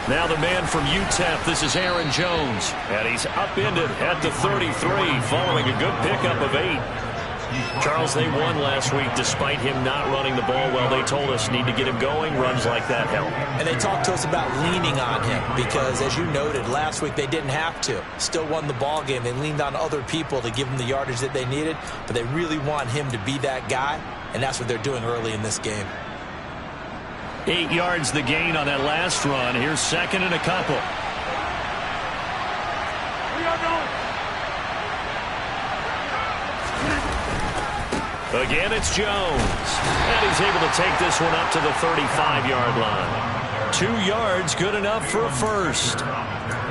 Now the man from UTEP, this is Aaron Jones. And he's upended at the 33 following a good pickup of 8. Charles, they won last week despite him not running the ball well. They told us need to get him going. Runs like that help. And they talked to us about leaning on him because, as you noted, last week they didn't have to. Still won the ball game. They leaned on other people to give them the yardage that they needed, but they really want him to be that guy, and that's what they're doing early in this game. 8 yards the gain on that last run. Here's second and a couple. Again, it's Jones. And he's able to take this one up to the 35-yard line. 2 yards, good enough for a first.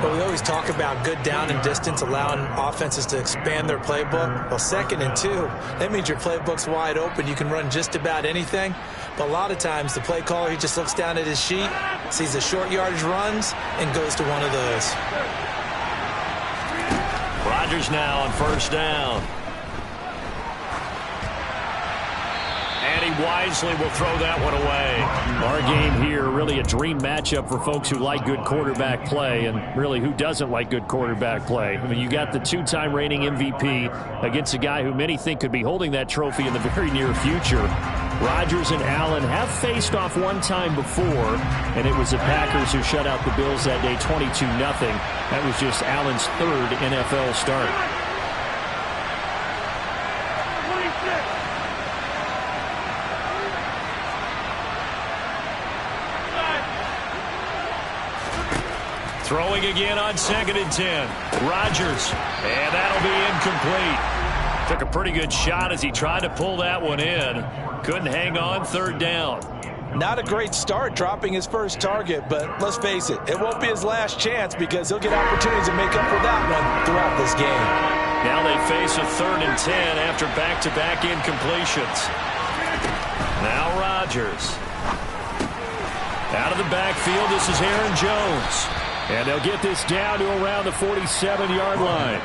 Well, we always talk about good down and distance, allowing offenses to expand their playbook. Well, 2nd and 2, that means your playbook's wide open. You can run just about anything. But a lot of times, the play caller, he just looks down at his sheet, sees the short yardage runs, and goes to one of those. Rodgers now on first down. And he wisely will throw that one away. Our game here, really a dream matchup for folks who like good quarterback play, and really who doesn't like good quarterback play. I mean, you got the 2-time reigning MVP against a guy who many think could be holding that trophy in the very near future. Rodgers and Allen have faced off one time before, and it was the Packers who shut out the Bills that day 22-0. That was just Allen's 3rd NFL start. Throwing again on 2nd and 10. Rodgers, and that'll be incomplete. Took a pretty good shot as he tried to pull that one in. Couldn't hang on, 3rd down. Not a great start dropping his first target, but let's face it, it won't be his last chance because he'll get opportunities to make up for that one throughout this game. Now they face a 3rd and 10 after back-to-back incompletions. Now Rodgers. Out of the backfield, this is Aaron Jones. And they'll get this down to around the 47-yard line.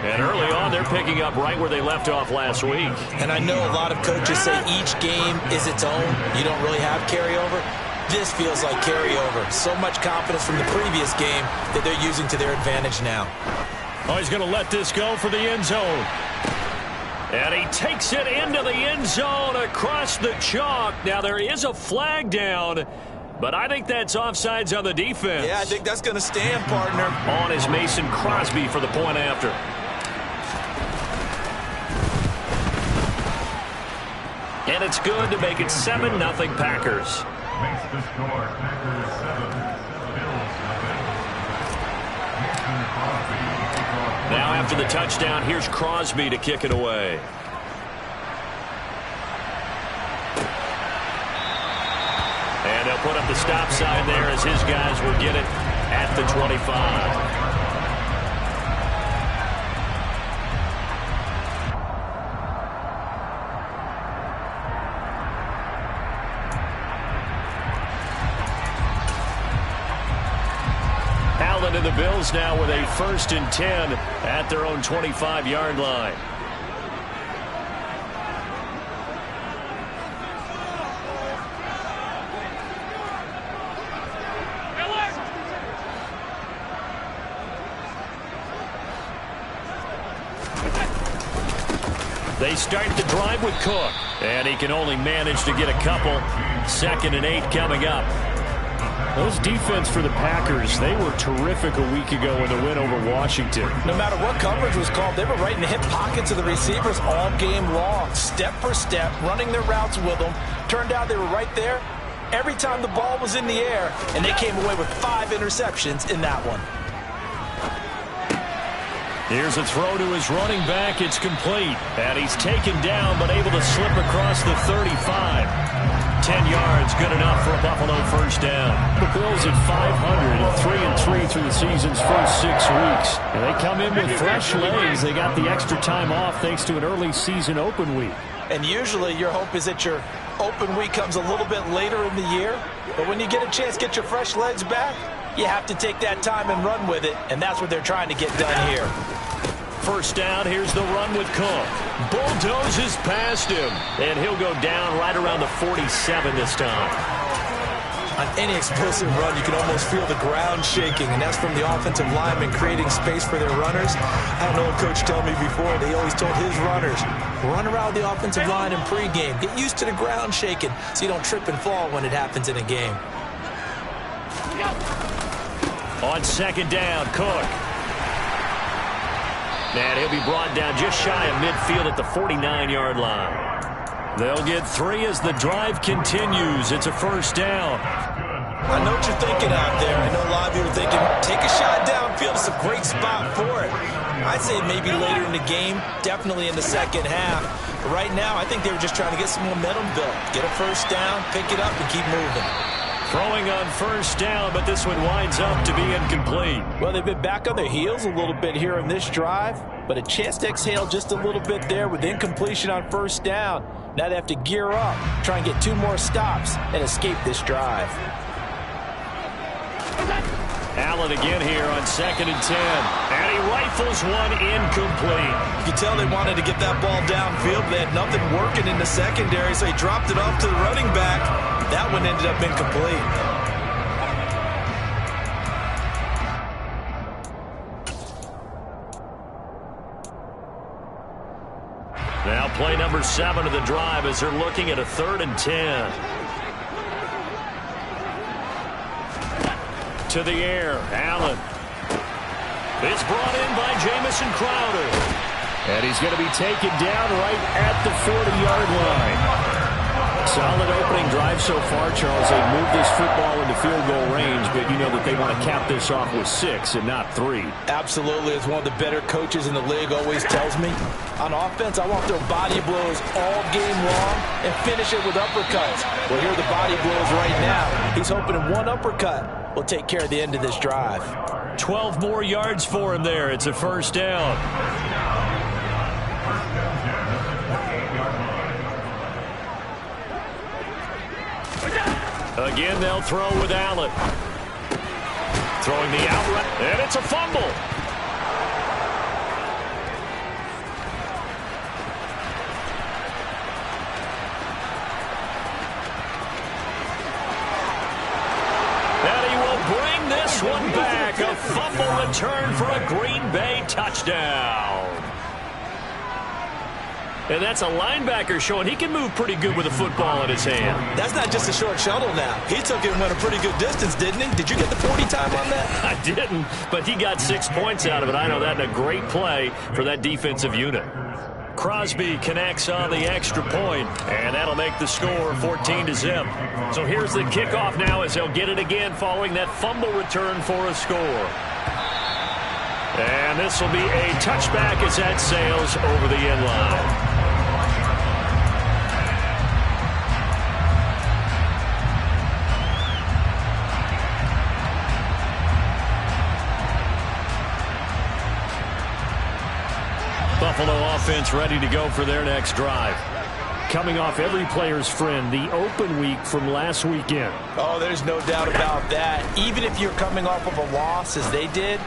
And early on, they're picking up right where they left off last week. And I know a lot of coaches say each game is its own. You don't really have carryover. This feels like carryover. So much confidence from the previous game that they're using to their advantage now. Oh, he's going to let this go for the end zone. And he takes it into the end zone across the chalk. Now, there is a flag down, but I think that's offsides on the defense. Yeah, I think that's going to stand, partner. On is Mason Crosby for the point after. And it's good to make it 7-0 Packers. Makes the score Packers 7, Bills 7. Now after the touchdown, here's Crosby to kick it away. And they'll put up the stop sign there as his guys will get it at the 25. Allen and the Bills now with a 1st and 10 at their own 25-yard line. They start the drive with Cook, and he can only manage to get a couple. 2nd and 8 coming up. Those defense for the Packers, they were terrific a week ago in the win over Washington. No matter what coverage was called, they were right in the hip pockets of the receivers all game long, step for step, running their routes with them. Turned out they were right there every time the ball was in the air, and they came away with 5 interceptions in that one. Here's a throw to his running back. It's complete. And he's taken down, but able to slip across the 35. 10 yards, good enough for a Buffalo first down. The Bills at 500, 3-3 through the season's first 6 weeks. And they come in with fresh legs. They got the extra time off thanks to an early season open week. And usually your hope is that your open week comes a little bit later in the year. But when you get a chance to get your fresh legs back, you have to take that time and run with it. And that's what they're trying to get done here. first down. Here's the run with Cook. Bulldozes past him. And he'll go down right around the 47 this time. On any explosive run, you can almost feel the ground shaking, and that's from the offensive linemen creating space for their runners. I don't know what Coach told me before. They always told his runners, run around the offensive line in pregame. Get used to the ground shaking so you don't trip and fall when it happens in a game. On second down, Cook. And he'll be brought down just shy of midfield at the 49-yard line. They'll get 3 as the drive continues. It's a first down. I know what you're thinking out there. I know a lot of you are thinking, take a shot downfield. It's a great spot for it. I'd say maybe later in the game, definitely in the second half. But right now, I think they were just trying to get some momentum built. Get a first down, pick it up, and keep moving. Throwing on first down, but this one winds up to be incomplete. Well, they've been back on their heels a little bit here in this drive, but a chance to exhale just a little bit there with incompletion on first down. Now they have to gear up, try and get 2 more stops, and escape this drive. Allen again here on 2nd and 10. And he rifles one incomplete. You can tell they wanted to get that ball downfield. They had nothing working in the secondary, so he dropped it off to the running back. That one ended up incomplete. Now play number 7 of the drive as they're looking at a 3rd and 10. To the air, Allen. It's brought in by Jamison Crowder. And he's going to be taken down right at the 40-yard line. Solid opening drive so far, Charles. They've moved this football into field goal range, but you know that they want to cap this off with 6 and not 3. Absolutely. As one of the better coaches in the league always tells me, on offense, I want their body blows all game long and finish it with uppercuts. Well, here are the body blows right now. He's hoping one uppercut will take care of the end of this drive. 12 more yards for him there. It's a first down. Again, they'll throw with Allen. Throwing the outright, and it's a fumble. And he will bring this one back. A fumble return for a Green Bay touchdown. And that's a linebacker showing he can move pretty good with a football in his hand. That's not just a short shuttle now. He took it and went a pretty good distance, didn't he? Did you get the 40 time on that? I didn't, but he got 6 points out of it. I know that in a great play for that defensive unit. Crosby connects on the extra point, and that'll make the score 14-0. So here's the kickoff now as they'll get it again following that fumble return for a score. And this will be a touchback as that sails over the end line. Buffalo offense ready to go for their next drive. Coming off every player's friend, the open week from last weekend. Oh, there's no doubt about that. Even if you're coming off of a loss as they did,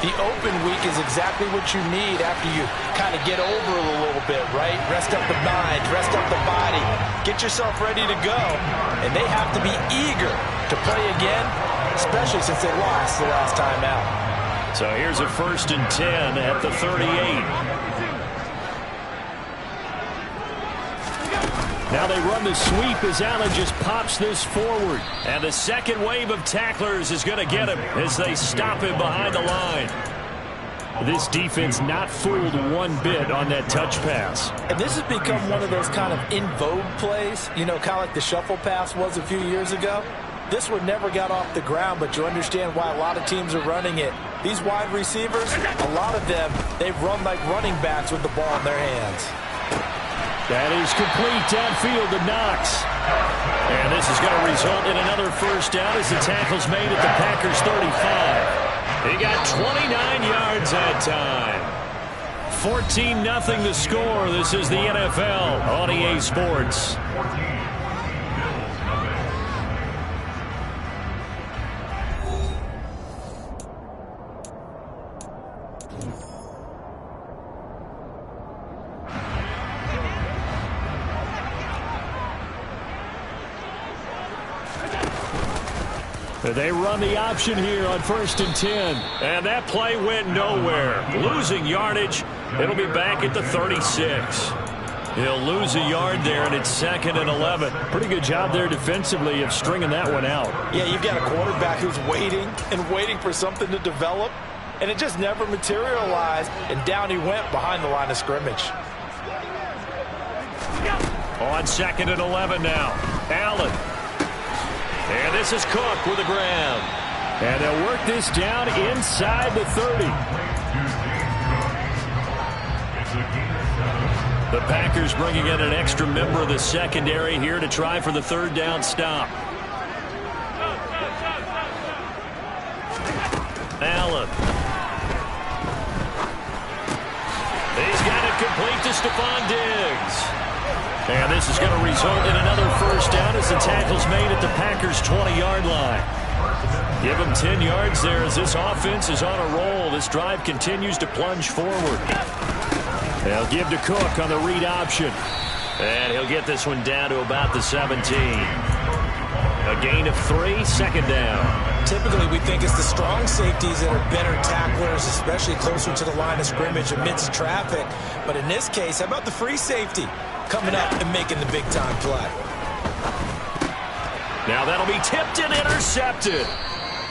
the open week is exactly what you need after you kind of get over it a little bit, right? Rest up the mind, rest up the body, get yourself ready to go. And they have to be eager to play again, especially since they lost the last time out. So here's a 1st and 10 at the 38. Now they run the sweep as Allen just pops this forward. And the second wave of tacklers is going to get him as they stop him behind the line. This defense not fooled one bit on that touch pass. And this has become one of those kind of in vogue plays, you know, kind of like the shuffle pass was a few years ago. This one never got off the ground, but you understand why a lot of teams are running it. These wide receivers, a lot of them, they've run like running backs with the ball in their hands. That is complete downfield to Knox. And this is going to result in another first down as the tackle's made at the Packers 35. He got 29 yards that time. 14-0 the score. This is the NFL on EA Sports. They run the option here on 1st and 10. And that play went nowhere. Losing yardage. It'll be back at the 36. He'll lose a yard there, and it's 2nd and 11. Pretty good job there defensively of stringing that one out. Yeah, you've got a quarterback who's waiting and waiting for something to develop, and it just never materialized, and down he went behind the line of scrimmage. On 2nd and 11 now. Allen. And this is Cook with the grab. And they'll work this down inside the 30. The Packers bringing in an extra member of the secondary here to try for the 3rd down stop. Allen. He's got it complete to Stephon Diggs. And this is going to result in another 1st down as the tackle's made at the Packers' 20-yard line. Give them 10 yards there as this offense is on a roll. This drive continues to plunge forward. They'll give to Cook on the read option. And he'll get this one down to about the 17. A gain of 3, 2nd down. Typically, we think it's the strong safeties that are better tacklers, especially closer to the line of scrimmage amidst traffic. But in this case, how about the free safety coming up and making the big-time play? Now that'll be tipped and intercepted.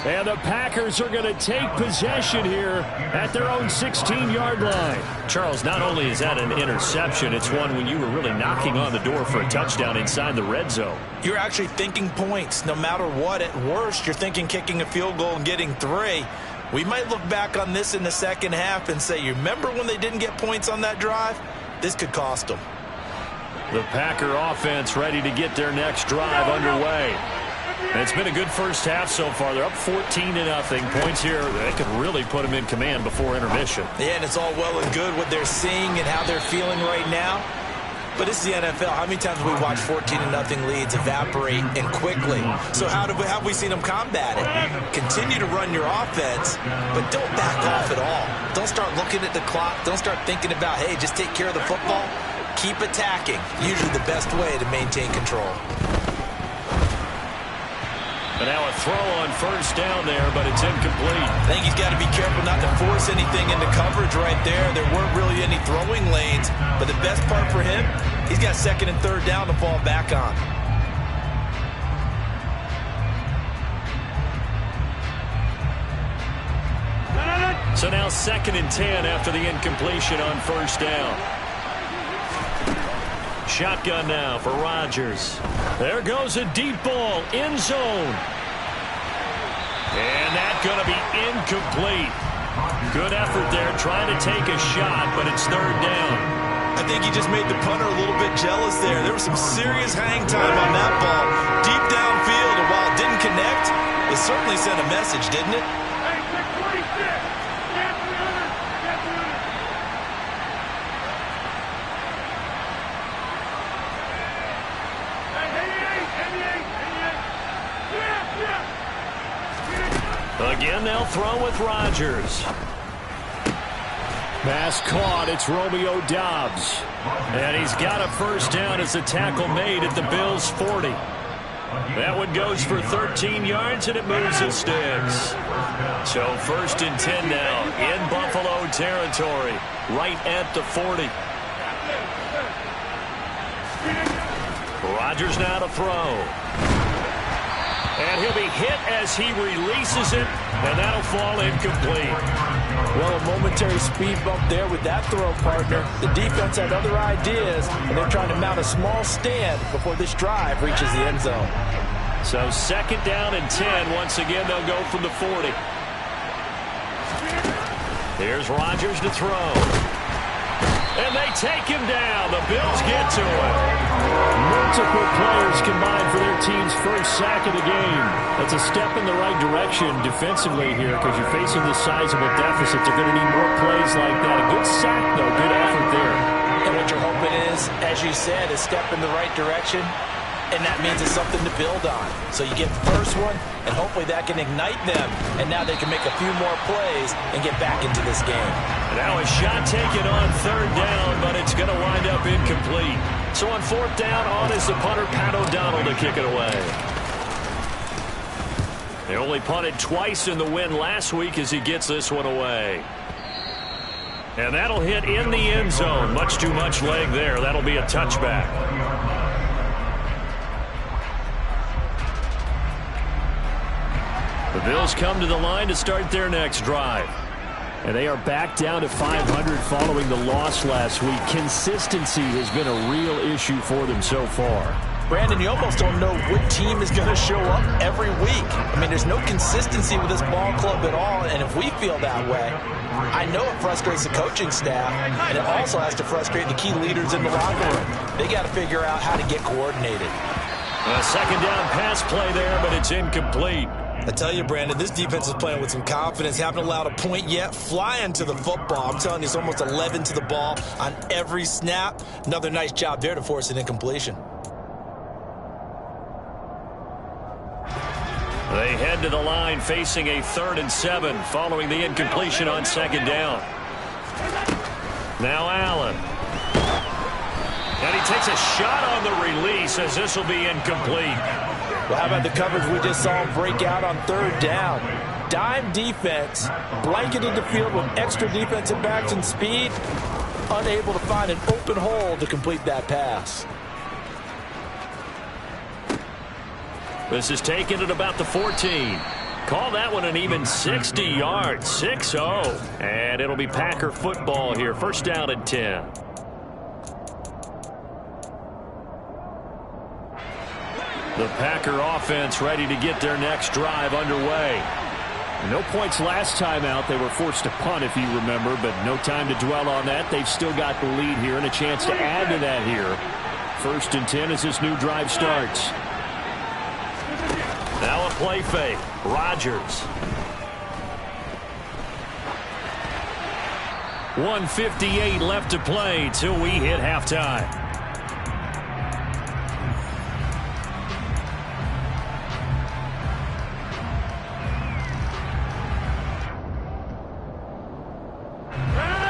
And the Packers are going to take possession here at their own 16-yard line. Charles, not only is that an interception, it's one when you were really knocking on the door for a touchdown inside the red zone. You're actually thinking points no matter what. At worst, you're thinking kicking a field goal and getting 3. We might look back on this in the second half and say, you remember when they didn't get points on that drive? This could cost them. The Packer offense ready to get their next drive underway. And it's been a good first half so far. They're up 14-0. Points here, they could really put them in command before intermission. Yeah, and it's all well and good what they're seeing and how they're feeling right now. But this is the NFL. How many times have we watched 14-0 leads evaporate and quickly? So how have we seen them combat it? Continue to run your offense, but don't back off at all. Don't start looking at the clock. Don't start thinking about, hey, just take care of the football. Keep attacking. Usually the best way to maintain control. And now a throw on 1st down there, but it's incomplete. I think he's got to be careful not to force anything into coverage right there. There weren't really any throwing lanes, but the best part for him, he's got 2nd and 3rd down to fall back on. So now 2nd and 10 after the incompletion on 1st down. Shotgun now for Rodgers. There goes a deep ball, end zone. And that's going to be incomplete. Good effort there trying to take a shot, but it's 3rd down. I think he just made the punter a little bit jealous there. There was some serious hang time on that ball. Deep downfield, and while it didn't connect, it certainly sent a message, didn't it? Again, they'll throw with Rodgers. Pass caught. It's Romeo Doubs. And he's got a 1st down as the tackle made at the Bills' 40. That one goes for 13 yards, and it moves the sticks. So 1st and 10 now in Buffalo territory, right at the 40. Rodgers now to throw. And he'll be hit as he releases it, and that'll fall incomplete. Well, a momentary speed bump there with that throw, partner. The defense had other ideas, and they're trying to mount a small stand before this drive reaches the end zone. So 2nd down and 10. Once again, they'll go from the 40. Here's Rodgers to throw. And they take him down. The Bills get to him. Multiple players combined for their team's 1st sack of the game. That's a step in the right direction defensively here because you're facing this sizable deficit. They're going to need more plays like that. A good sack, though. Good effort there. And what you're hoping is, as you said, a step in the right direction. And that means it's something to build on. So you get the first one, and hopefully that can ignite them. And now they can make a few more plays and get back into this game. Now a shot taken on 3rd down, but it's going to wind up incomplete. So on 4th down, on is the punter, Pat O'Donnell, to kick it away. They only punted twice in the win last week as he gets this one away. And that'll hit in the end zone. Much too much leg there. That'll be a touchback. The Bills come to the line to start their next drive. And they are back down to 500 following the loss last week. Consistency has been a real issue for them so far. Brandon, you almost don't know what team is going to show up every week. I mean, there's no consistency with this ball club at all, and if we feel that way, I know it frustrates the coaching staff, and it also has to frustrate the key leaders in the locker room. They got to figure out how to get coordinated. A second down pass play there, but it's incomplete. I tell you, Brandon, this defense is playing with some confidence. Haven't allowed a point yet. Flying to the football. I'm telling you, it's almost 11 to the ball on every snap. Another nice job there to force an incompletion. They head to the line facing a 3rd and 7 following the incompletion on second down. Now Allen. And he takes a shot on the release as this will be incomplete. Well, how about the coverage we just saw him break out on 3rd down? Dime defense, blanketed the field with extra defensive backs and speed, unable to find an open hole to complete that pass. This is taken at about the 14. Call that one an even 60 yards, 6-0. And it'll be Packer football here, 1st down and 10. The Packer offense ready to get their next drive underway. No points last time out. They were forced to punt, if you remember, but no time to dwell on that. They've still got the lead here and a chance to add to that here. 1st and 10 as this new drive starts. Now a play fake. Rodgers. 1:58 left to play till we hit halftime.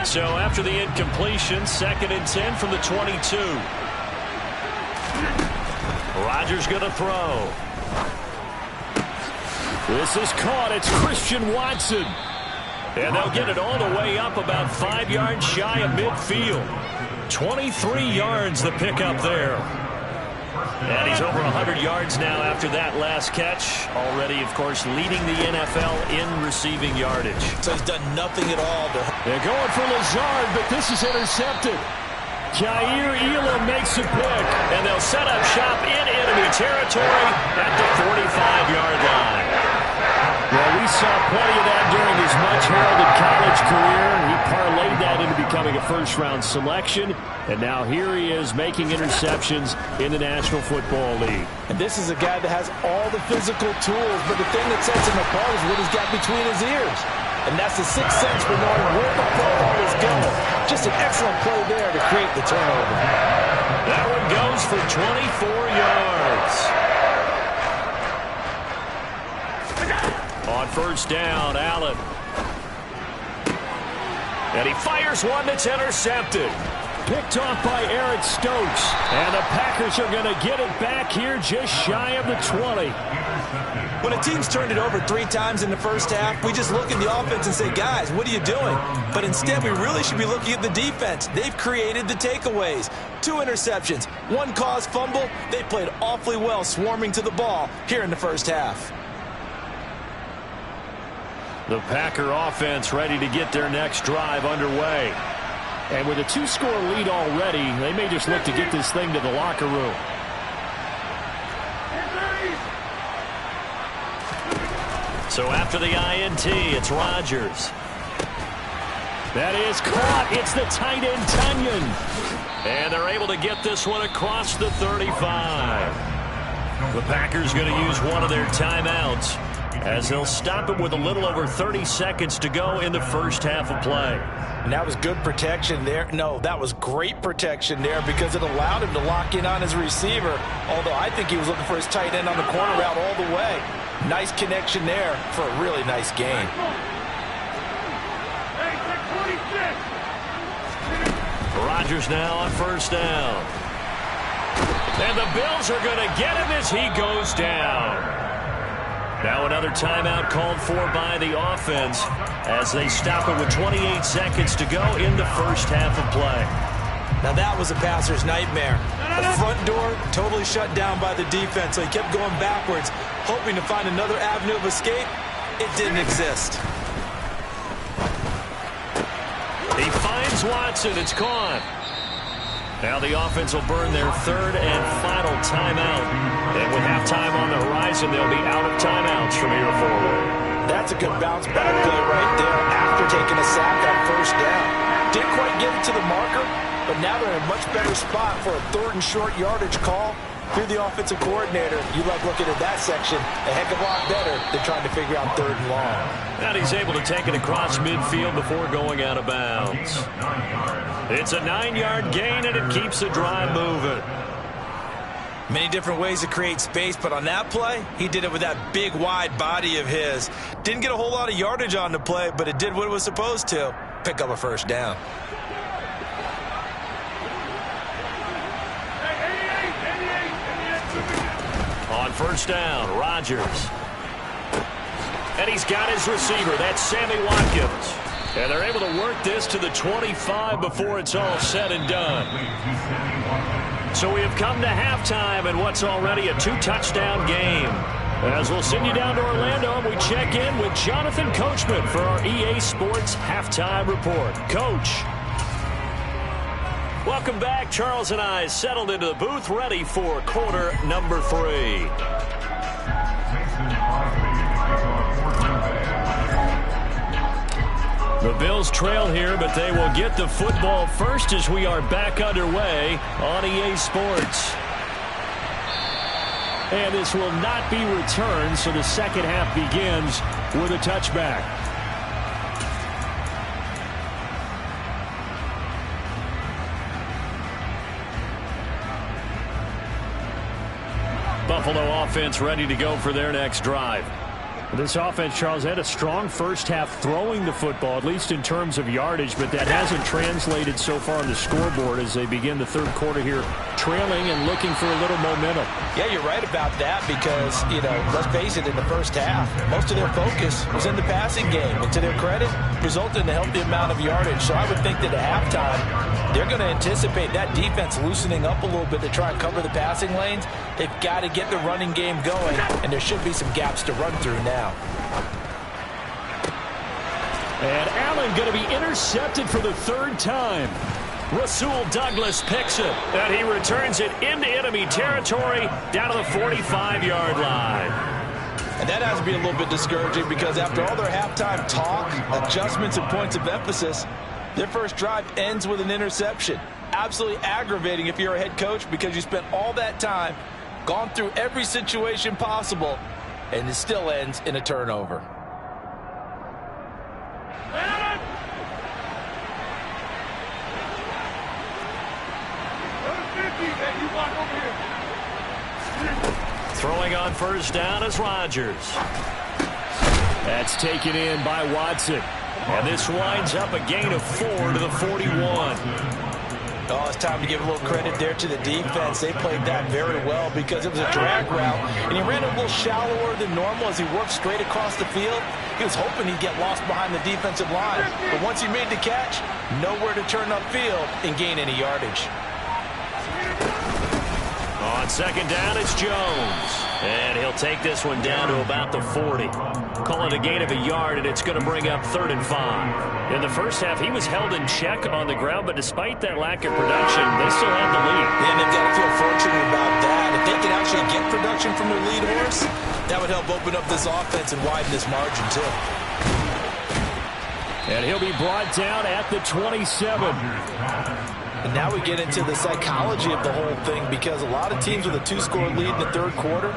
So after the incompletion, 2nd and 10 from the 22. Rodgers going to throw. This is caught. It's Christian Watson. And they'll get it all the way up about 5 yards shy of midfield. 23 yards the pickup there. And he's over 100 yards now after that last catch. Already, of course, leading the NFL in receiving yardage. So he's done nothing at all. They're going for Lazard, but this is intercepted. Jair Elam makes a pick, and they'll set up shop in enemy territory at the 45-yard line. Well, we saw plenty of that during his much-heralded college career, and he parlayed that into becoming a first-round selection. And now here he is making interceptions in the National Football League. And this is a guy that has all the physical tools, but the thing that sets him apart is what he's got between his ears. And that's the sixth sense for knowing where the football is going. Just an excellent play there to create the turnover. That one goes for 24 yards. On 1st down, Allen. And he fires one that's intercepted. Picked off by Eric Stokes. And the Packers are going to get it back here just shy of the 20. When a team's turned it over 3 times in the first half, we just look at the offense and say, guys, what are you doing? But instead, we really should be looking at the defense. They've created the takeaways. 2 interceptions, 1 caused fumble. They played awfully well swarming to the ball here in the first half. The Packer offense ready to get their next drive underway. And with a 2-score lead already, they may just look to get this thing to the locker room. So after the INT, it's Rodgers. That is caught. It's the tight end, Tunyon. And they're able to get this one across the 35. The Packers going to use one of their timeouts as they'll stop it with a little over 30 seconds to go in the first half of play. And that was good protection there. No, that was great protection there because it allowed him to lock in on his receiver, although I think he was looking for his tight end on the corner route all the way. Nice connection there for a really nice gain. Rodgers now on 1st down. And the Bills are going to get him as he goes down. Now another timeout called for by the offense as they stop it with 28 seconds to go in the first half of play. Now that was a passer's nightmare. The front door totally shut down by the defense, so he kept going backwards, hoping to find another avenue of escape. It didn't exist. He finds Watson. It's caught. Now the offense will burn their third and final timeout. And with halftime on the horizon, they'll be out of timeouts from here forward. That's a good bounce back play right there after taking a sack on first down. Didn't quite get it to the marker, but now they're in a much better spot for a third and short yardage call. If you're the offensive coordinator, you like looking at that section a heck of a lot better than trying to figure out third and long. And he's able to take it across midfield before going out of bounds. It's a 9-yard gain, and it keeps the drive moving. Many different ways to create space, but on that play, he did it with that big, wide body of his. Didn't get a whole lot of yardage on the play, but it did what it was supposed to. Pick up a first down. On first down, Rodgers. And he's got his receiver. That's Sammy Watkins. And they're able to work this to the 25 before it's all said and done. So we have come to halftime in what's already a 2-touchdown game. As we'll send you down to Orlando, and we check in with Jonathan Coachman for our EA Sports Halftime Report. Coach. Welcome back. Charles and I settled into the booth, ready for quarter number 3. The Bills trail here, but they will get the football first as we are back underway on EA Sports. And this will not be returned, so the second half begins with a touchback. Buffalo offense ready to go for their next drive. This offense, Charles, had a strong first half throwing the football, at least in terms of yardage, but that hasn't translated so far on the scoreboard as they begin the third quarter here, trailing and looking for a little momentum. Yeah, you're right about that because, let's face it, in the first half, most of their focus was in the passing game. And to their credit, resulted in a healthy amount of yardage. So I would think that at halftime, they're going to anticipate that defense loosening up a little bit to try and cover the passing lanes. They've got to get the running game going, and there should be some gaps to run through now. And Allen going to be intercepted for the third time. Rasul Douglas picks it, and he returns it into enemy territory down to the 45-yard line. And that has to be a little bit discouraging because after all their halftime talk, adjustments, and points of emphasis, their first drive ends with an interception. Absolutely aggravating if you're a head coach because you spent all that time, gone through every situation possible, and it still ends in a turnover. Throwing on first down is Rodgers. That's taken in by Watson. And this winds up a gain of 4 to the 41. Oh, it's time to give a little credit there to the defense. They played that very well because it was a drag route, and he ran a little shallower than normal as he worked straight across the field. He was hoping he'd get lost behind the defensive line, but once he made the catch, nowhere to turn upfield and gain any yardage. On second down, it's Jones. And he'll take this one down to about the 40. Call it a gain of a yard, and it's going to bring up 3rd and 5. In the first half, he was held in check on the ground, but despite that lack of production, they still have the lead. Yeah, and they've got to feel fortunate about that. If they can actually get production from their lead horse, that would help open up this offense and widen this margin, too. And he'll be brought down at the 27. And now we get into the psychology of the whole thing because a lot of teams with a 2-score lead in the third quarter,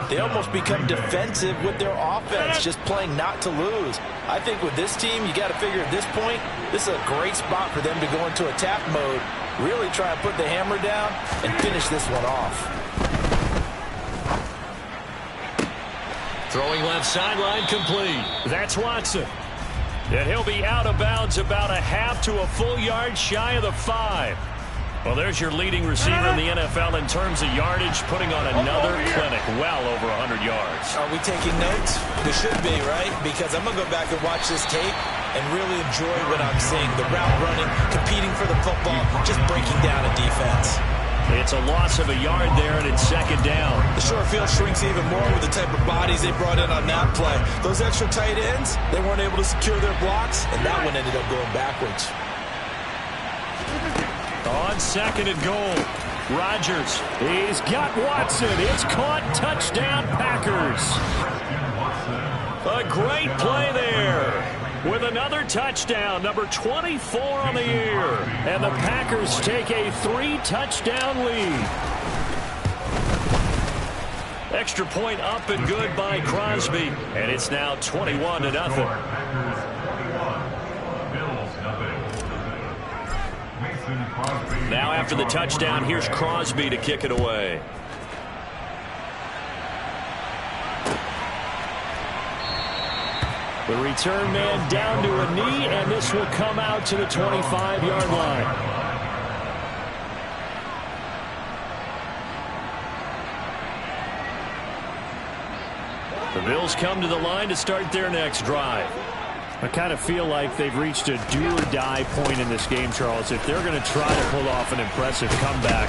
they almost become defensive with their offense, just playing not to lose. I think with this team, you got to figure at this point, this is a great spot for them to go into attack mode, really try and put the hammer down and finish this one off. Throwing left sideline complete. That's Watson. And he'll be out of bounds about a half to a full yard shy of the 5. Well, there's your leading receiver in the NFL in terms of yardage, putting on another clinic, well over 100 yards. Are we taking notes? We should be, right? Because I'm going to go back and watch this tape and really enjoy what I'm seeing. The route running, competing for the football, just breaking down a defense. It's a loss of a yard there, and it's second down. The short field shrinks even more with the type of bodies they brought in on that play. Those extra tight ends, they weren't able to secure their blocks, and that one ended up going backwards. On second and goal, Rodgers. He's got Watson. It's caught. Touchdown, Packers. A great play there with another touchdown, number 24 on the year. And the Packers take a 3-touchdown lead. Extra point up and good by Crosby. And it's now 21-0. Now after the touchdown, here's Crosby to kick it away. The return man down to a knee, and this will come out to the 25-yard line. The Bills come to the line to start their next drive. I kind of feel like they've reached a do-or-die point in this game, Charles. If they're going to try to pull off an impressive comeback,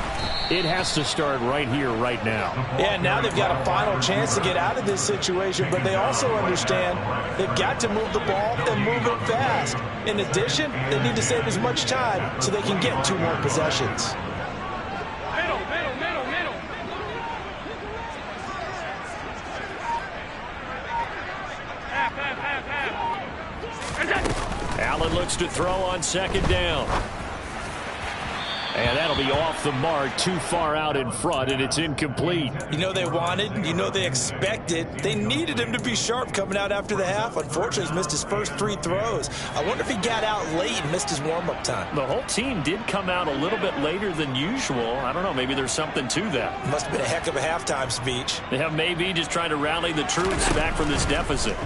it has to start right here, right now. Yeah, now they've got a final chance to get out of this situation, but they also understand they've got to move the ball and move it fast. In addition, they need to save as much time so they can get 2 more possessions. Allen looks to throw on second down. And that'll be off the mark, too far out in front, and it's incomplete. You know they wanted, you know they expected. They needed him to be sharp coming out after the half. Unfortunately, he's missed his first 3 throws. I wonder if he got out late and missed his warm-up time. The whole team did come out a little bit later than usual. I don't know, maybe there's something to that. Must have been a heck of a halftime speech. Yeah, maybe just trying to rally the troops back from this deficit.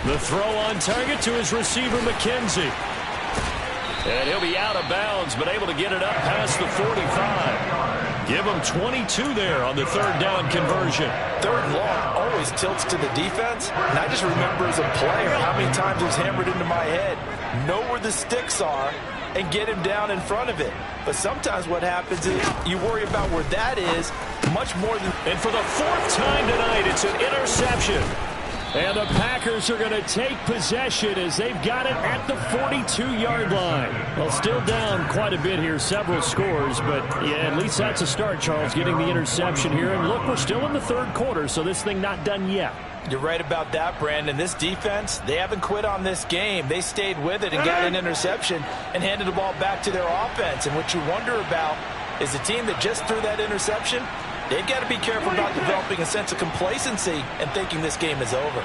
The throw on target to his receiver, McKenzie. And he'll be out of bounds, but able to get it up past the 45. Give him 22 there on the third down conversion. Third and long always tilts to the defense. And I just remember as a player how many times it was hammered into my head. Know where the sticks are and get him down in front of it. But sometimes what happens is you worry about where that is much more than... And for the 4th time tonight, it's an interception. And the Packers are going to take possession as they've got it at the 42-yard line. Well, still down quite a bit here, several scores, but yeah, at least that's a start, Charles, getting the interception here. And look, we're still in the 3rd quarter, so this thing not done yet. You're right about that, Brandon. This defense, they haven't quit on this game. They stayed with it and got an interception and handed the ball back to their offense. And what you wonder about is the team that just threw that interception, they've got to be careful about developing a sense of complacency and thinking this game is over.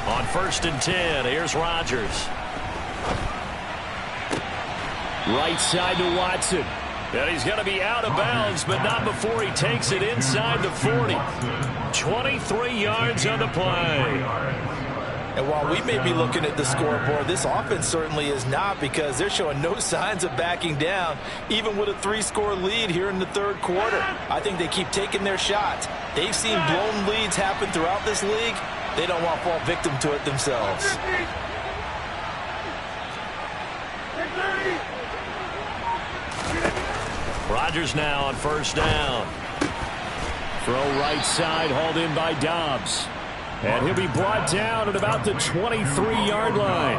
On 1st and 10, here's Rodgers. Right side to Watson. And he's going to be out of bounds, but not before he takes it inside the 40. 23 yards on the play. And while we may be looking at the scoreboard, this offense certainly is not, because they're showing no signs of backing down, even with a 3-score lead here in the 3rd quarter. I think they keep taking their shots. They've seen blown leads happen throughout this league. They don't want to fall victim to it themselves. Rodgers now on 1st down. Throw right side, hauled in by Dobbs. And he'll be brought down at about the 23-yard line.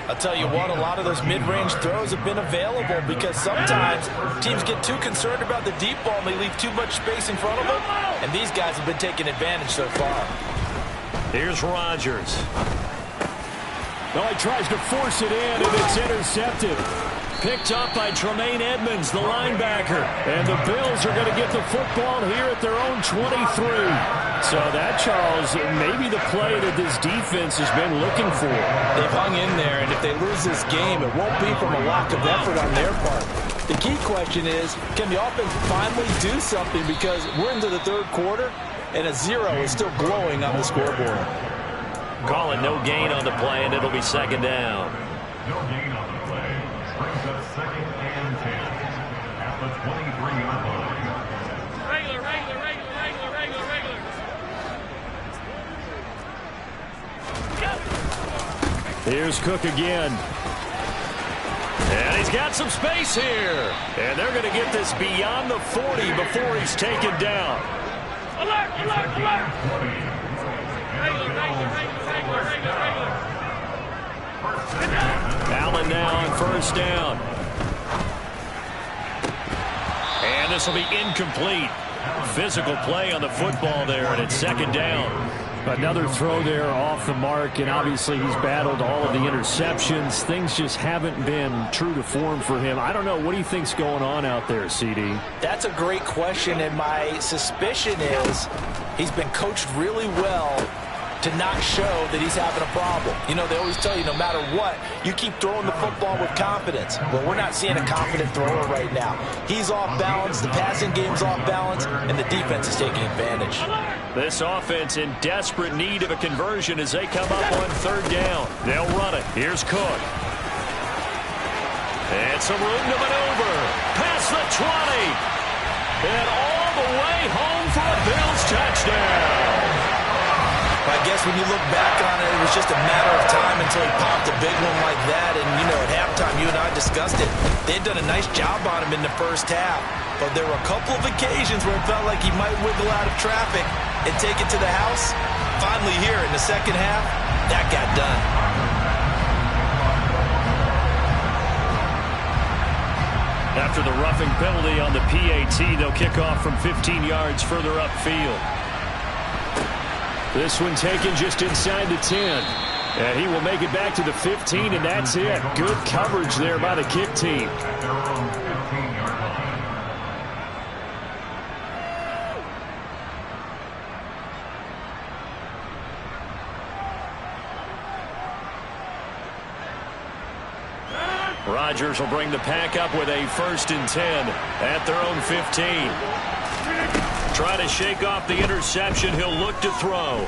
I'll tell you what, a lot of those mid-range throws have been available because sometimes teams get too concerned about the deep ball and they leave too much space in front of them. And these guys have been taking advantage so far. Here's Rodgers. Well, he tries to force it in, and it's intercepted. Picked up by Tremaine Edmonds, the linebacker. And the Bills are going to get the football here at their own 23. So that, Charles, maybe the play that this defense has been looking for. They've hung in there, and if they lose this game, it won't be from a lack of effort on their part. The key question is, can the offense finally do something? Because we're into the 3rd quarter, and a 0 is still glowing on the scoreboard. Call it no gain on the play, and it'll be second down. No gain on the play. Brings up second and 10 at the 23-yard line. Here's Cook again. And he's got some space here. And they're going to get this beyond the 40 before he's taken down. Alert, alert, alert. Allen now on first down. And this will be incomplete. Physical play on the football there, and it's second down. Another throw there off the mark, and obviously he's battled all of the interceptions. Things just haven't been true to form for him. I don't know. What do you think's going on out there, CD? That's a great question, and my suspicion is he's been coached really well to not show that he's having a problem. You know, they always tell you no matter what, you keep throwing the football with confidence. Well, we're not seeing a confident thrower right now. He's off balance, the passing game's off balance, and the defense is taking advantage. This offense in desperate need of a conversion as they come up on third down. They'll run it. Here's Cook. And some room to maneuver. Past the 20. And all the way home for a Bills touchdown. I guess when you look back on it, it was just a matter of time until he popped a big one like that. And, you know, at halftime, you and I discussed it. They'd done a nice job on him in the first half. But there were a couple of occasions where it felt like he might wiggle out of traffic and take it to the house. Finally here in the second half, that got done. After the roughing penalty on the PAT, they'll kick off from 15 yards further upfield. This one taken just inside the 10. And he will make it back to the 15, and that's it. Good coverage there by the kick team. At their own 15-yard line. Rodgers will bring the pack up with a 1st and 10 at their own 15. Try to shake off the interception. He'll look to throw.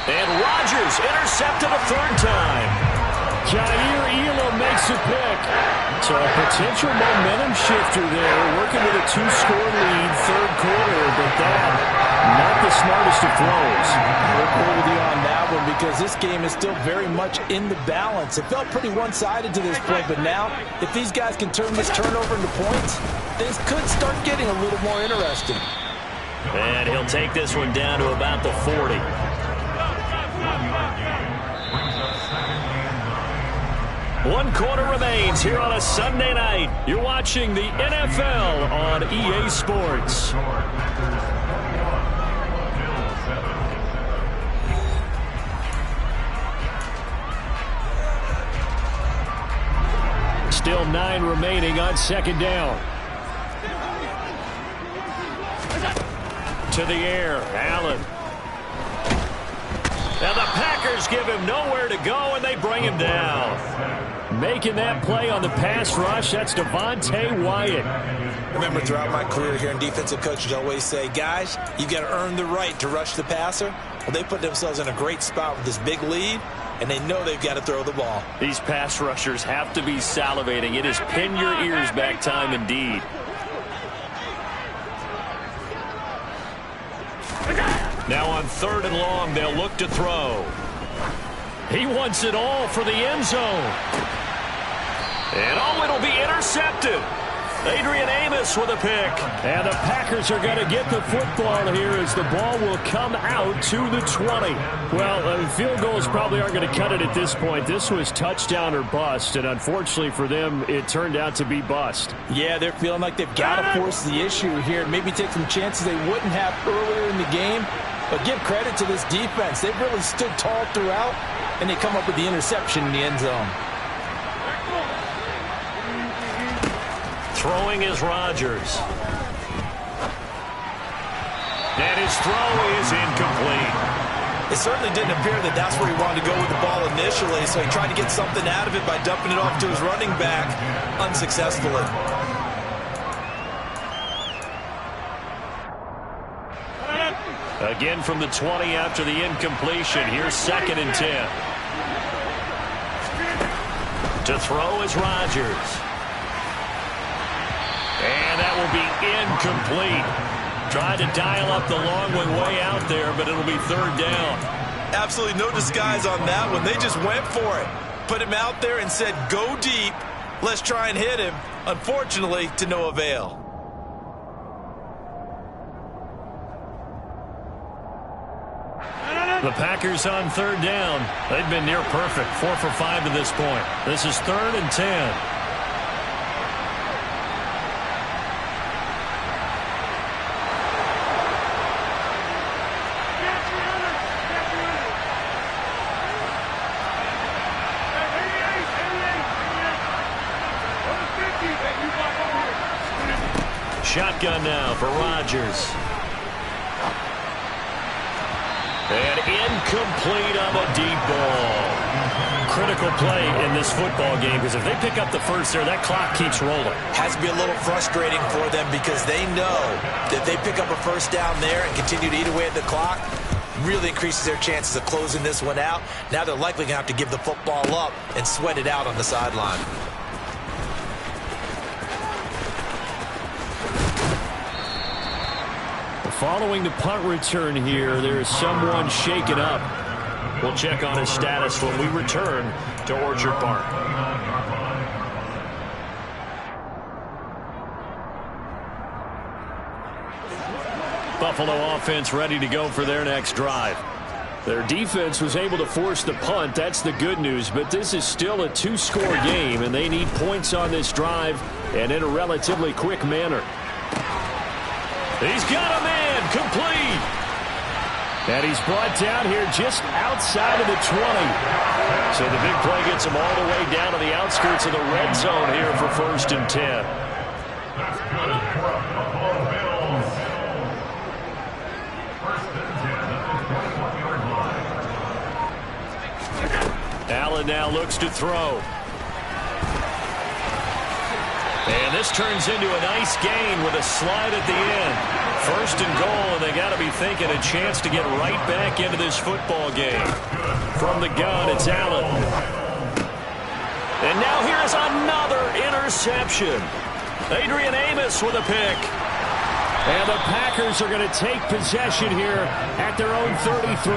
And Rodgers intercepted a third time. Jair Elam makes a pick. So a potential momentum shifter there, working with a 2-score lead, third quarter, but that, not the smartest of throws. I'll agree with you on that one because this game is still very much in the balance. It felt pretty one-sided to this point, but now, if these guys can turn this turnover into points, things could start getting a little more interesting. And he'll take this one down to about the 40. 1-yard gain. Brings up second and 9. 1 quarter remains here on a Sunday night. You're watching the NFL on EA Sports. Still 9 remaining on second down. To the air, Allen. Now the Packers give him nowhere to go, and they bring him down. Making that play on the pass rush, that's Devontae Wyatt. Remember, throughout my career here in defensive coaches, I always say, guys, you've got to earn the right to rush the passer. Well, they put themselves in a great spot with this big lead, and they know they've got to throw the ball. These pass rushers have to be salivating. It is pin your ears back time indeed. Now on 3rd and long, they'll look to throw. He wants it all for the end zone. And oh, it'll be intercepted. Adrian Amos with a pick. And the Packers are going to get the football here as the ball will come out to the 20. Well, field goals probably aren't going to cut it at this point. This was touchdown or bust, and unfortunately for them, it turned out to be bust. Yeah, they're feeling like they've got to force the issue here and maybe take some chances they wouldn't have earlier in the game. But give credit to this defense. They've really stood tall throughout, and they come up with the interception in the end zone. Throwing is Rodgers. And his throw is incomplete. It certainly didn't appear that that's where he wanted to go with the ball initially, so he tried to get something out of it by dumping it off to his running back unsuccessfully. Again from the 20 after the incompletion. Here's 2nd and 10. To throw is Rodgers. And that will be incomplete. Tried to dial up the long way out there, but it'll be 3rd down. Absolutely no disguise on that one. They just went for it. Put him out there and said, go deep. Let's try and hit him. Unfortunately, to no avail. The Packers on 3rd down. They've been near perfect. 4 for 5 to this point. This is 3rd and 10. Shotgun now for Rodgers. And incomplete on the deep ball. Critical play in this football game, because if they pick up the first there, that clock keeps rolling. Has to be a little frustrating for them because they know that they pick up a first down there and continue to eat away at the clock, really increases their chances of closing this one out. Now they're likely going to have to give the football up and sweat it out on the sideline. Following the punt return here, there is someone shaken up. We'll check on his status when we return to Orchard Park. Buffalo offense ready to go for their next drive. Their defense was able to force the punt. That's the good news, but this is still a 2-score game, and they need points on this drive and in a relatively quick manner. He's got a man complete. And he's brought down here just outside of the 20. So the big play gets him all the way down to the outskirts of the red zone here for 1st and 10. That's good for a Buffalo Bills. 1st and 10 at the 21-yard line. Allen now looks to throw. And this turns into a nice gain with a slide at the end. 1st and goal, and they got to be thinking a chance to get right back into this football game. From the gun, it's Allen. And now here's another interception. Adrian Amos with a pick. And the Packers are going to take possession here at their own 33.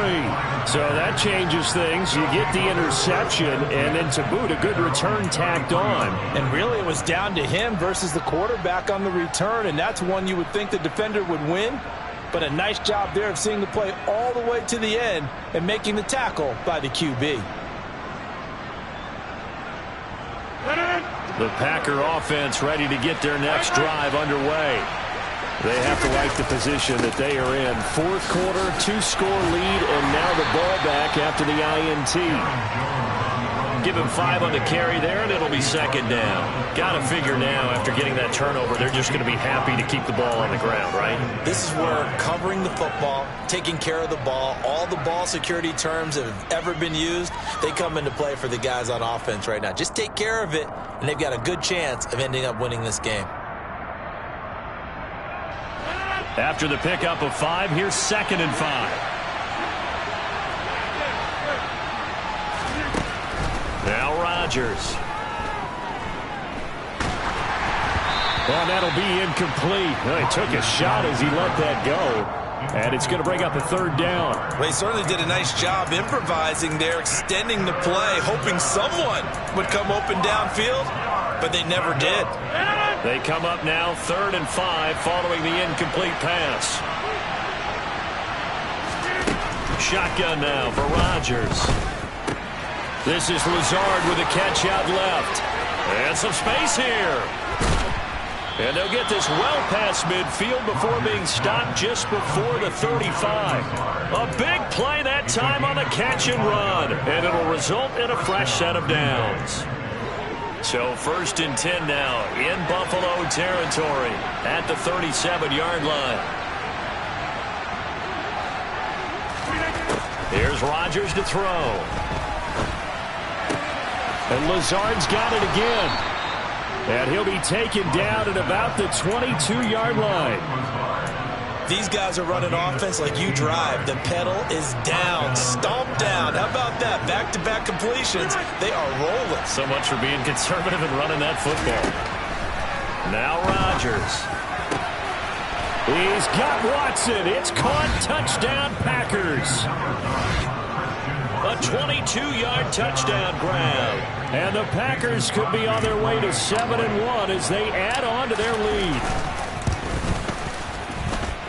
So that changes things. You get the interception, and then to boot, a good return tacked on. And really, it was down to him versus the quarterback on the return, and that's one you would think the defender would win. But a nice job there of seeing the play all the way to the end and making the tackle by the QB. The Packer offense ready to get their next drive underway. They have to like the position that they are in. 4th quarter, 2-score lead, and now the ball back after the INT. Give him 5 on the carry there, and it'll be 2nd down. Got to figure now, after getting that turnover, they're just going to be happy to keep the ball on the ground, right? This is where covering the football, taking care of the ball, all the ball security terms that have ever been used, they come into play for the guys on offense right now. Just take care of it, and they've got a good chance of ending up winning this game. After the pickup of 5, here's 2nd and 5. Now Rodgers. Well, that'll be incomplete. Well, he took a shot as he let that go. And it's going to bring up a 3rd down. Well, he certainly did a nice job improvising there, extending the play, hoping someone would come open downfield, but they never did. They come up now 3rd and 5 following the incomplete pass. Shotgun now for Rodgers. This is Lazard with a catch out left. And some space here. And they'll get this well past midfield before being stopped just before the 35. A big play that time on the catch and run. And it'll result in a fresh set of downs. So 1st and 10 now in Buffalo territory at the 37-yard line. Here's Rodgers to throw. And Lazard's got it again. And he'll be taken down at about the 22-yard line. these guys are running offense like you drive. The pedal is down, stomp down. How about that? Back-to-back completions. They are rolling. So much for being conservative and running that football. Now Rodgers. He's got Watson. It's caught. Touchdown, Packers. A 22-yard touchdown grab. And the Packers could be on their way to 7-1 as they add on to their lead.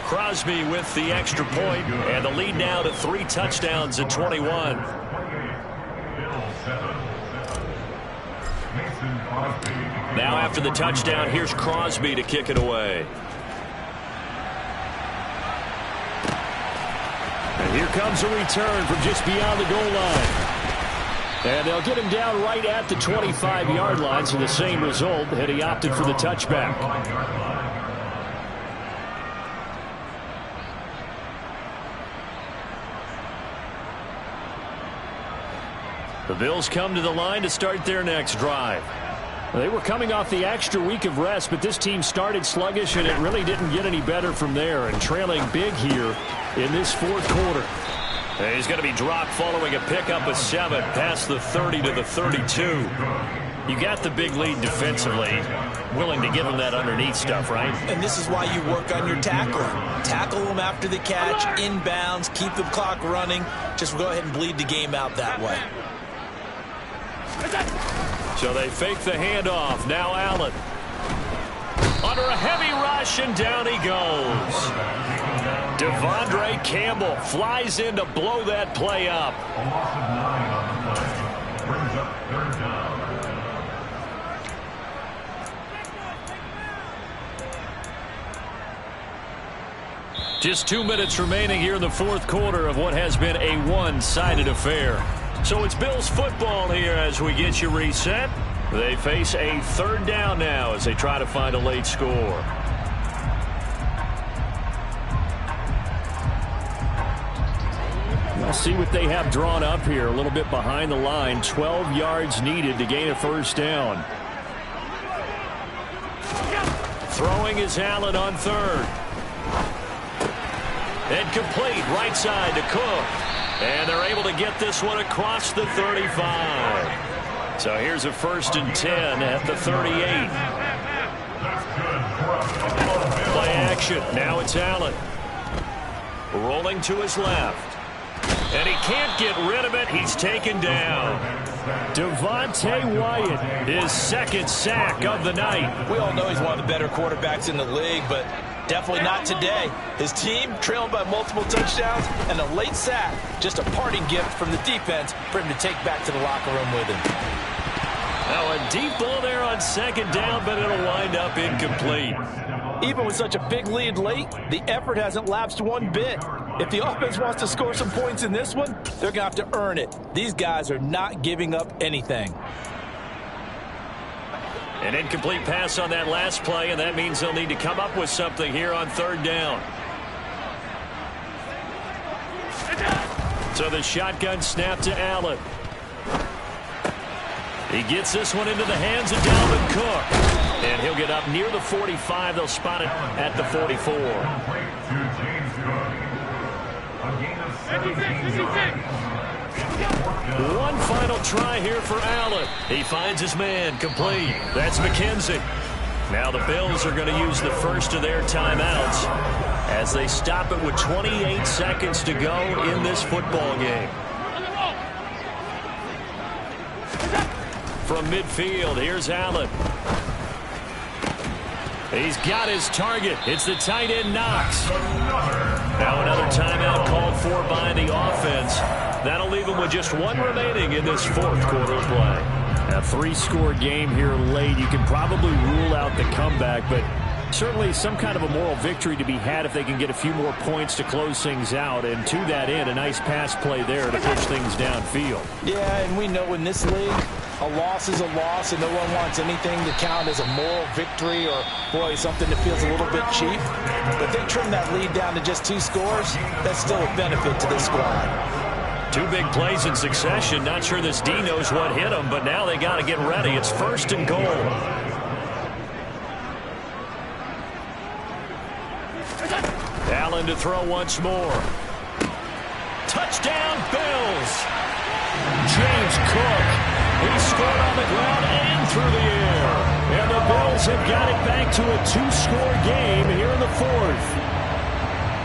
Crosby with the extra point, and the lead now to 3 touchdowns at 21. Now after the touchdown, here's Crosby to kick it away. And here comes a return from just beyond the goal line. And they'll get him down right at the 25-yard line, so the same result had he opted for the touchback. The Bills come to the line to start their next drive. They were coming off the extra week of rest, but this team started sluggish, and it really didn't get any better from there, and trailing big here in this fourth quarter. And he's going to be dropped following a pickup of 7 past the 30 to the 32. You got the big lead defensively, willing to give them that underneath stuff, right? And this is why you work on your tackling. Tackle them after the catch, inbounds, keep the clock running. Just go ahead and bleed the game out that way. So they fake the handoff. Now Allen. Under a heavy rush, and down he goes. Devondre Campbell flies in to blow that play up. Just 2 minutes remaining here in the fourth quarter of what has been a one-sided affair. So it's Bills football here as we get you reset. They face a third down now as they try to find a late score. We'll see what they have drawn up here. A little bit behind the line. 12 yards needed to gain a first down. Throwing is Allen on third. And complete right side to Cook. And they're able to get this one across the 35. So here's a 1st and 10 at the 38. Play action. Now it's Allen. Rolling to his left. And he can't get rid of it. He's taken down. Devontae Wyatt, his 2nd sack of the night. We all know he's one of the better quarterbacks in the league, but definitely not today. His team trailing by multiple touchdowns and a late sack. Just a parting gift from the defense for him to take back to the locker room with him. Now a deep ball there on 2nd down, but it'll wind up incomplete. Even with such a big lead late, the effort hasn't lapsed one bit. If the offense wants to score some points in this one, they're going to have to earn it. These guys are not giving up anything. An incomplete pass on that last play, and that means they'll need to come up with something here on 3rd down. So the shotgun snap to Allen. He gets this one into the hands of Dalvin Cook. And he'll get up near the 45. They'll spot it at the 44. One final try here for Allen. He finds his man complete. That's McKenzie. Now the Bills are going to use the first of their timeouts as they stop it with 28 seconds to go in this football game. From midfield, here's Allen. He's got his target. It's the tight end Knox. Now another timeout called for by the offense. That'll leave him with just 1 remaining in this fourth quarter of play. A 3-score game here late. You can probably rule out the comeback, but certainly some kind of a moral victory to be had if they can get a few more points to close things out. And to that end, a nice pass play there to push things downfield. Yeah, and we know in this league, a loss is a loss, and no one wants anything to count as a moral victory or, boy, something that feels a little bit cheap. But they trim that lead down to just 2 scores. That's still a benefit to this squad. 2 big plays in succession. Not sure this D knows what hit him, but now they got to get ready. It's 1st and goal. Allen to throw once more. Touchdown, Bills. James Cook. He scored on the ground and through the air. And the Bills have got it back to a 2-score game here in the fourth.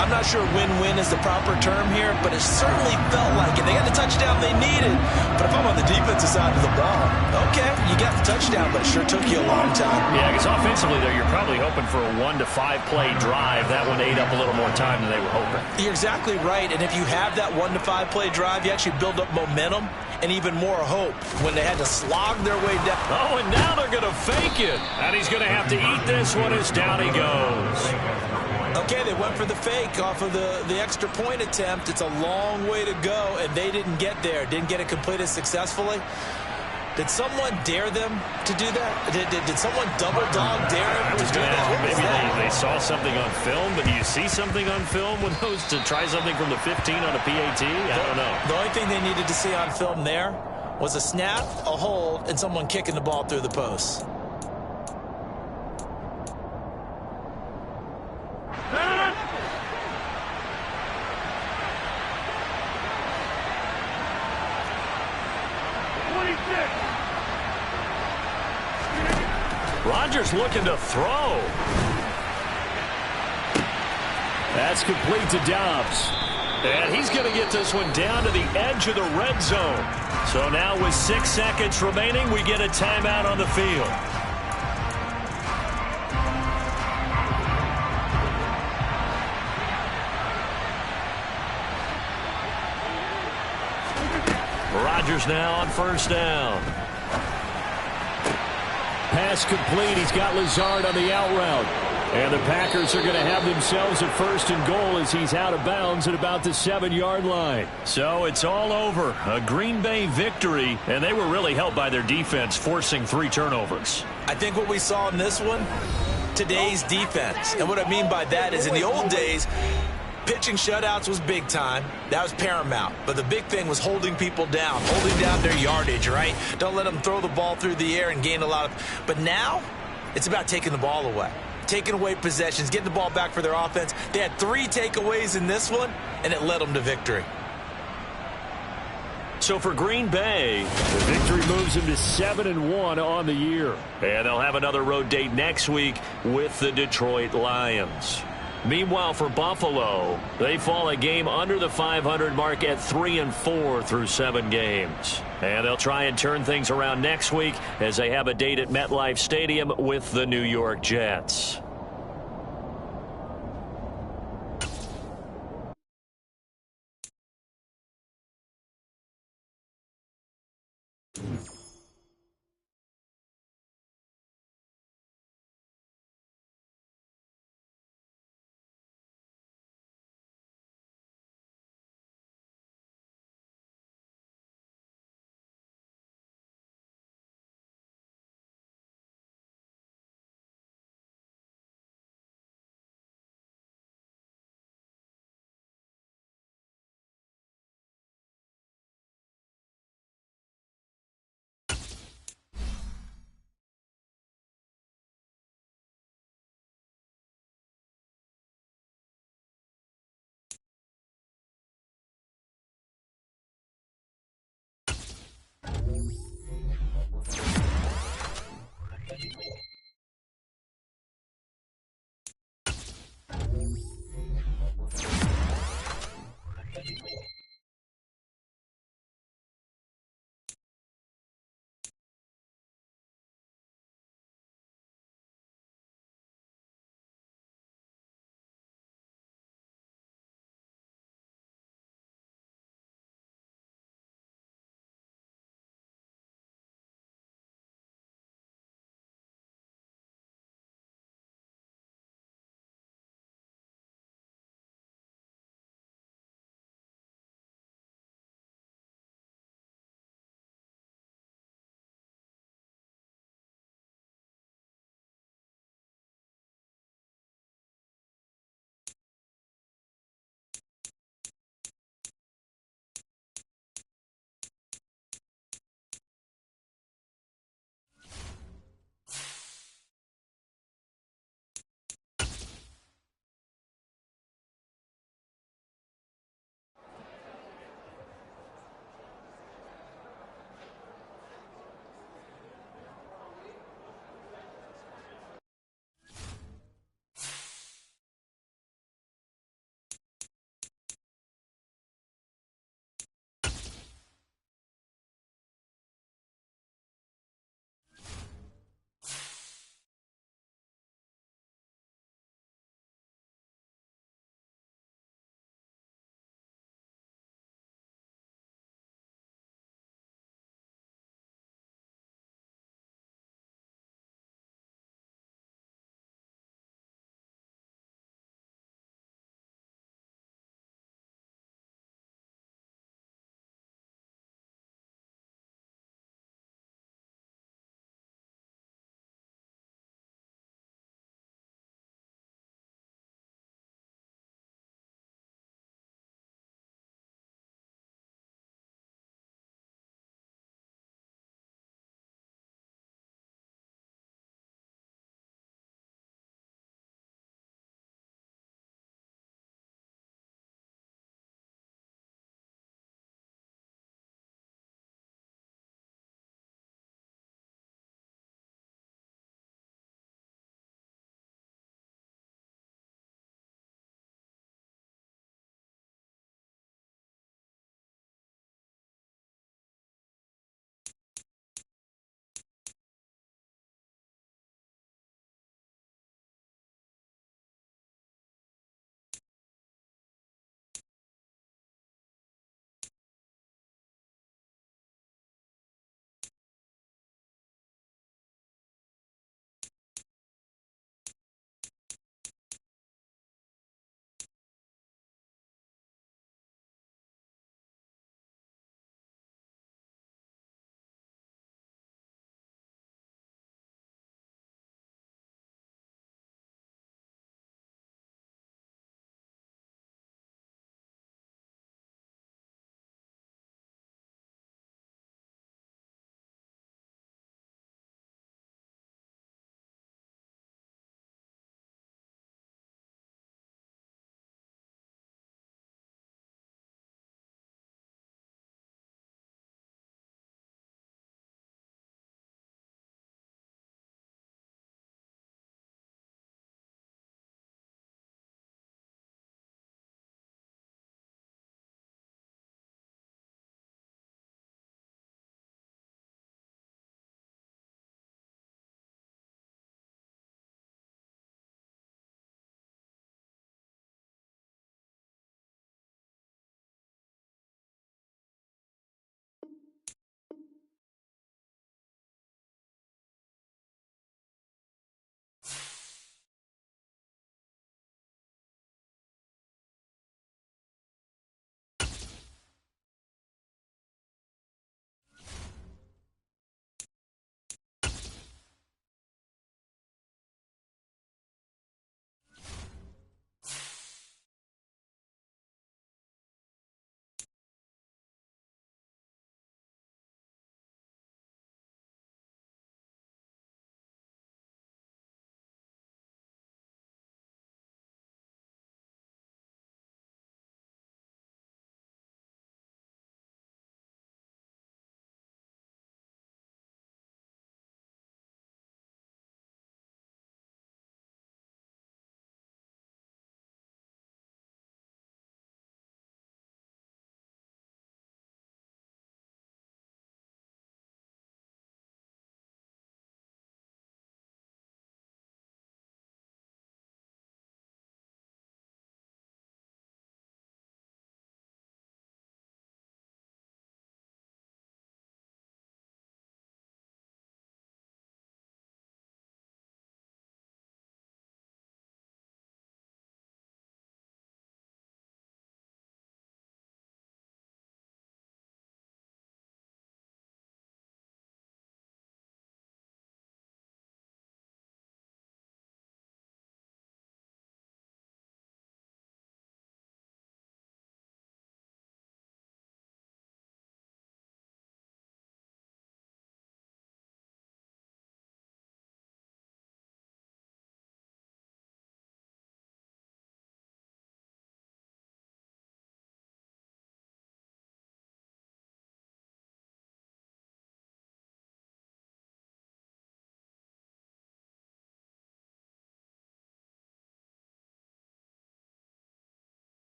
I'm not sure win-win is the proper term here, but it certainly felt like it. They got the touchdown they needed. But if I'm on the defensive side of the ball, okay, you got the touchdown, but it sure took you a long time. Yeah, because offensively, though, you're probably hoping for a 1 to 5 play drive. That one ate up a little more time than they were hoping. You're exactly right, and if you have that 1 to 5 play drive, you actually build up momentum and even more hope when they had to slog their way down. Oh, and now they're going to fake it. And he's going to have to eat this one as down he goes. Okay, they went for the fake off of the extra point attempt. It's a long way to go, and they didn't get there. Didn't get it completed successfully. Did someone dare them to do that? Did someone double dog dare them to do that? Maybe they saw something on film, but do you see something on film with those to try something from the 15 on a PAT? I don't know. The only thing they needed to see on film there was a snap, a hold, and someone kicking the ball through the post. Rodgers looking to throw. That's complete to Dobbs. And he's going to get this one down to the edge of the red zone. So now with 6 seconds remaining, we get a timeout on the field. Rodgers now on first down. Pass complete. He's got Lazard on the out route. And the Packers are going to have themselves a first and goal as he's out of bounds at about the 7-yard line. So it's all over. A Green Bay victory, and they were really helped by their defense, forcing 3 turnovers. I think what we saw in this one, today's defense. And what I mean by that is in the old days, pitching shutouts was big time. That was paramount. But the big thing was holding people down, holding down their yardage, right? Don't let them throw the ball through the air and gain a lot of... But now, it's about taking the ball away. Taking away possessions, getting the ball back for their offense. They had 3 takeaways in this one, and it led them to victory. So for Green Bay, the victory moves them to 7-1 on the year. And they'll have another road date next week with the Detroit Lions. Meanwhile, for Buffalo, they fall a game under the 500 mark at 3-4 through 7 games. And they'll try and turn things around next week as they have a date at MetLife Stadium with the New York Jets.